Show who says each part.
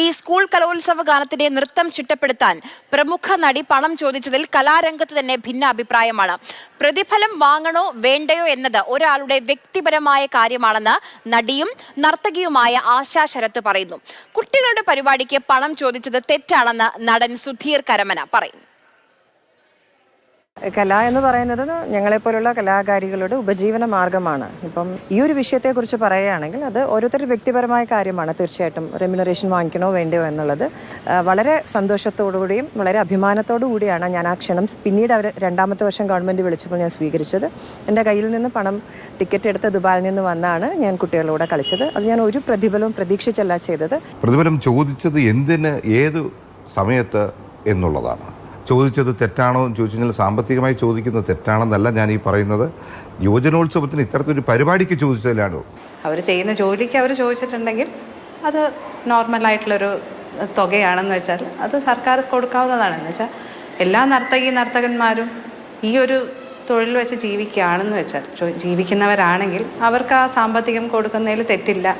Speaker 1: ഈ സ്കൂൾ കലോത്സവ ഗാനത്തിന്റെ നൃത്തം ചിട്ടപ്പെടുത്താൻ പ്രമുഖ നടി പണം ചോദിച്ചതിൽ കലാരംഗത്ത് തന്നെ ഭിന്ന അഭിപ്രായമാണ്. പ്രതിഫലം വാങ്ങണോ വേണ്ടയോ എന്നത് ഒരാളുടെ വ്യക്തിപരമായ കാര്യമാണെന്ന് നടിയും നർത്തകിയുമായ ആശാ ശരത്ത് പറയുന്നു. കുട്ടികളുടെ പരിപാടിക്ക് പണം ചോദിച്ചത് തെറ്റാണെന്ന് നടൻ സുധീർ കരമന പറയുന്നു.
Speaker 2: കല എന്ന് പറയുന്നത് ഞങ്ങളെപ്പോലുള്ള കലാകാരികളുടെ ഉപജീവന മാർഗമാണ്. ഇപ്പം ഈ ഒരു വിഷയത്തെക്കുറിച്ച് പറയുകയാണെങ്കിൽ അത് ഓരോരുത്തരുടെ വ്യക്തിപരമായ കാര്യമാണ്. തീർച്ചയായിട്ടും റെമ്യൂണറേഷൻ വാങ്ങിക്കണോ വേണ്ടയോ എന്നുള്ളത് വളരെ സന്തോഷത്തോടുകൂടിയും വളരെ അഭിമാനത്തോടു കൂടിയാണ് ഞാൻ ആ ക്ഷണം പിന്നീട് അവർ 2ാമത്തെ വർഷം ഗവൺമെൻറ് വിളിച്ചപ്പോൾ ഞാൻ സ്വീകരിച്ചത്. എൻ്റെ കയ്യിൽ നിന്ന് പണം ടിക്കറ്റ് എടുത്ത് ദുബായിൽ നിന്ന് വന്നാണ് ഞാൻ കുട്ടികളുടെ കളിച്ചത്. അത് ഞാൻ ഒരു പ്രതിഫലവും പ്രതീക്ഷിച്ചല്ല ചെയ്തത്.
Speaker 3: പ്രതിഫലം ചോദിച്ചത് എന്തിന്, ഏത് സമയത്ത് എന്നുള്ളതാണ്. ചോദിച്ചത് തെറ്റാണോ എന്ന് ചോദിച്ചു കഴിഞ്ഞാൽ സാമ്പത്തികമായി ചോദിക്കുന്നത് തെറ്റാണെന്നല്ല ഞാൻ ഈ പറയുന്നത്. യുവജനോത്സവത്തിന് ഇത്തരത്തിലൊരു പരിപാടിക്ക് ചോദിച്ചതിലാണോ?
Speaker 4: അവർ ചെയ്യുന്ന ജോലിക്ക് അവർ ചോദിച്ചിട്ടുണ്ടെങ്കിൽ അത് നോർമലായിട്ടുള്ളൊരു തുകയാണെന്ന് വെച്ചാൽ അത് സർക്കാർ കൊടുക്കാവുന്നതാണെന്ന് വെച്ചാൽ എല്ലാ നർത്തകന്മാരും ഈ ഒരു തൊഴിൽ വെച്ച് ജീവിക്കുകയാണെന്ന് വെച്ചാൽ ജീവിക്കുന്നവരാണെങ്കിൽ അവർക്ക് ആ സാമ്പത്തികം കൊടുക്കുന്നതിൽ തെറ്റില്ല.